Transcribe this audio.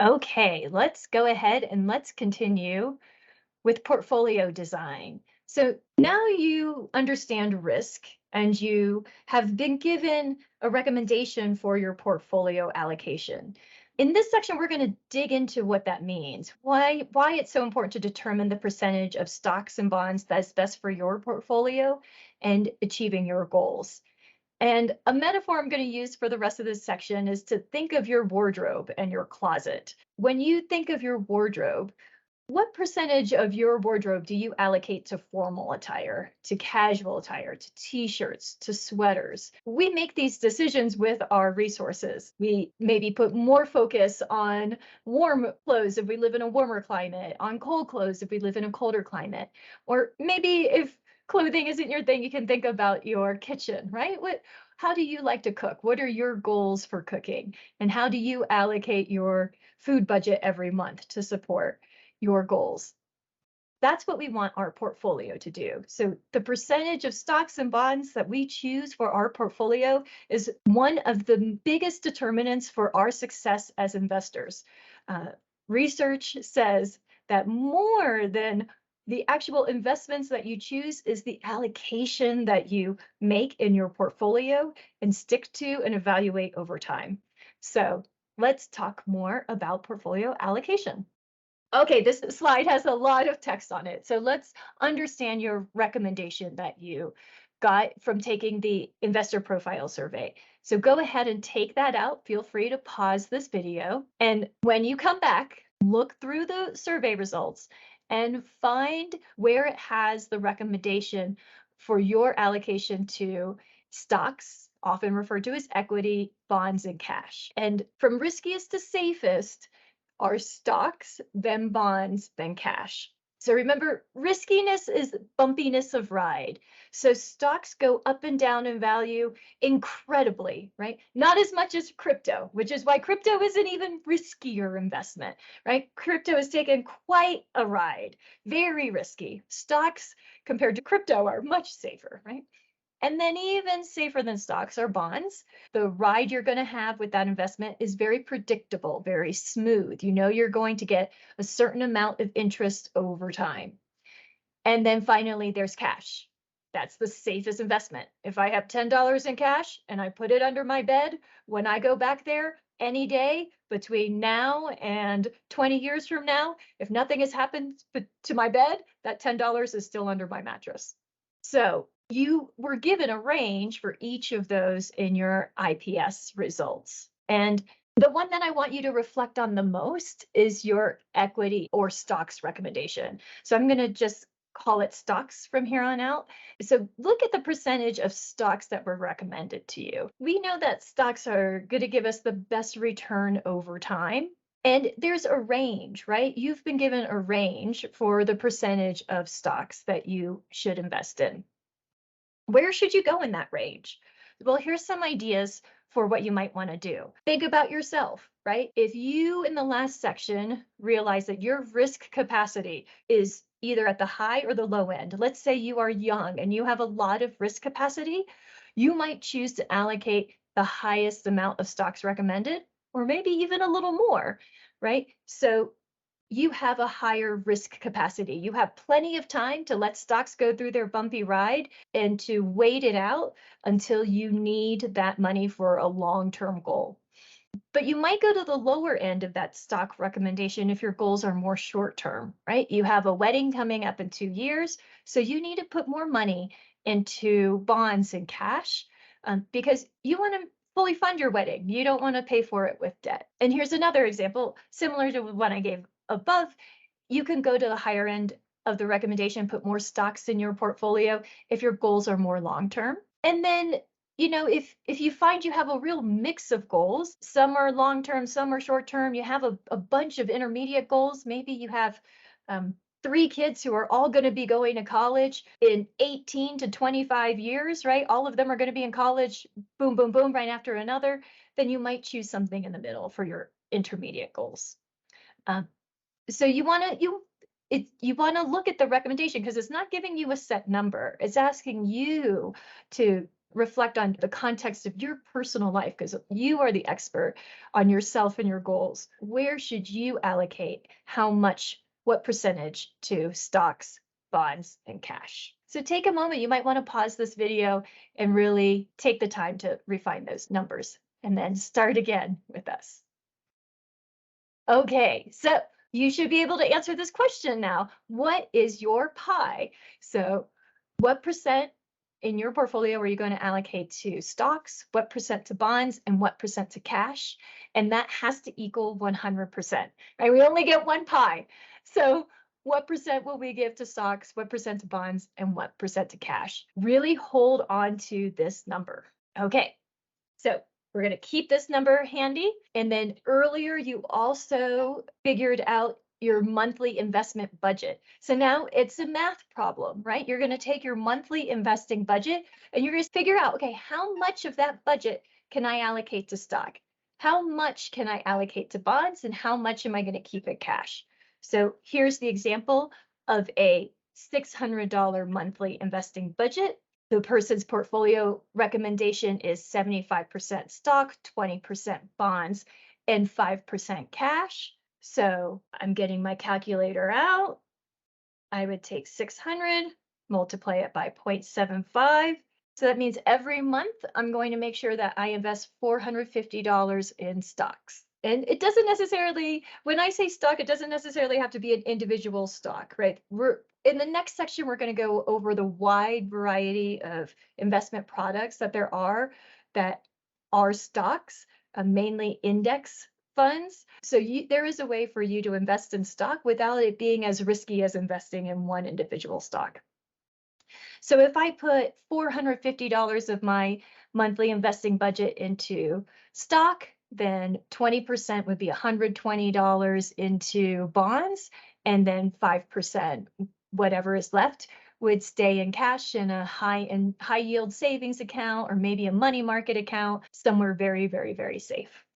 Okay, let's go ahead and let's continue with portfolio design. So now you understand risk and you have been given a recommendation for your portfolio allocation. In this section, we're going to dig into what that means, why it's so important to determine the percentage of stocks and bonds that's best for your portfolio and achieving your goals. And a metaphor I'm going to use for the rest of this section is to think of your wardrobe and your closet. When you think of your wardrobe, what percentage of your wardrobe do you allocate to formal attire, to casual attire, to t-shirts, to sweaters? We make these decisions with our resources. We maybe put more focus on warm clothes if we live in a warmer climate, on cold clothes if we live in a colder climate. Or maybe if clothing isn't your thing, you can think about your kitchen, right? How do you like to cook? What are your goals for cooking? And how do you allocate your food budget every month to support your goals? That's what we want our portfolio to do. So the percentage of stocks and bonds that we choose for our portfolio is one of the biggest determinants for our success as investors. Uh, Research says that more than the actual investments that you choose is the allocation that you make in your portfolio and stick to and evaluate over time. So let's talk more about portfolio allocation. Okay, this slide has a lot of text on it. So let's understand your recommendation that you got from taking the investor profile survey. So go ahead and take that out. Feel free to pause this video. And when you come back, look through the survey results and find where it has the recommendation for your allocation to stocks, often referred to as equity, bonds, and cash. And from riskiest to safest, are stocks, then bonds, then cash. So remember, riskiness is bumpiness of ride. So stocks go up and down in value incredibly, right? Not as much as crypto, which is why crypto is an even riskier investment, right? Crypto has taken quite a ride, very risky. Stocks compared to crypto are much safer, right? And then even safer than stocks are bonds. The ride you're going to have with that investment is very predictable, very smooth. You know you're going to get a certain amount of interest over time. And then finally, there's cash. That's the safest investment. If I have $10 in cash and I put it under my bed, when I go back there any day between now and 20 years from now, if nothing has happened to my bed, that $10 is still under my mattress. So you were given a range for each of those in your IPS results. And the one that I want you to reflect on the most is your equity or stocks recommendation. So I'm going to just call it stocks from here on out. So look at the percentage of stocks that were recommended to you. We know that stocks are going to give us the best return over time. And there's a range, right? You've been given a range for the percentage of stocks that you should invest in. Where should you go in that range? Well, here's some ideas for what you might want to do. Think about yourself, right? If you in the last section realize that your risk capacity is either at the high or the low end, let's say you are young and you have a lot of risk capacity, you might choose to allocate the highest amount of stocks recommended, or maybe even a little more, right? So you have a higher risk capacity. You have plenty of time to let stocks go through their bumpy ride and to wait it out until you need that money for a long-term goal. But you might go to the lower end of that stock recommendation if your goals are more short-term, right? You have a wedding coming up in 2 years, so you need to put more money into bonds and cash because you want to fully fund your wedding. You don't want to pay for it with debt. And here's another example, similar to the one I gave above. You can go to the higher end of the recommendation, put more stocks in your portfolio if your goals are more long-term. And then if you find you have a real mix of goals, some are long-term, some are short-term, you have a bunch of intermediate goals. Maybe you have 3 kids who are all going to be going to college in 18 to 25 years, right? All of them are going to be in college, boom, boom, boom, right after another. Then you might choose something in the middle for your intermediate goals. So you want to look at the recommendation because it's not giving you a set number. It's asking you to reflect on the context of your personal life because you are the expert on yourself and your goals. Where should you allocate how much, what percentage to stocks, bonds, and cash? So take a moment. You might want to pause this video and really take the time to refine those numbers and then start again with us. Okay, so you should be able to answer this question now. What is your pie? So, what percent in your portfolio are you going to allocate to stocks? What percent to bonds? And what percent to cash? And that has to equal 100%, right? We only get one pie. So, what percent will we give to stocks? What percent to bonds? And what percent to cash? Really hold on to this number. Okay, so we're going to keep this number handy. And then earlier, you also figured out your monthly investment budget. So now it's a math problem, right? You're going to take your monthly investing budget and you're going to figure out, okay, how much of that budget can I allocate to stock? How much can I allocate to bonds? And how much am I going to keep in cash? So here's the example of a $600 monthly investing budget. The person's portfolio recommendation is 75% stock, 20% bonds, and 5% cash. So I'm getting my calculator out. I would take 600, multiply it by 0.75. So that means every month I'm going to make sure that I invest $450 in stocks. And it doesn't necessarily, when I say stock, it doesn't necessarily have to be an individual stock, right? In the next section, we're going to go over the wide variety of investment products that there are that are stocks, mainly index funds. So there is a way for you to invest in stock without it being as risky as investing in one individual stock. So if I put $450 of my monthly investing budget into stock, then 20% would be $120 into bonds, and then 5%, whatever is left, would stay in cash in a high yield savings account or maybe a money market account, somewhere very, very, very safe.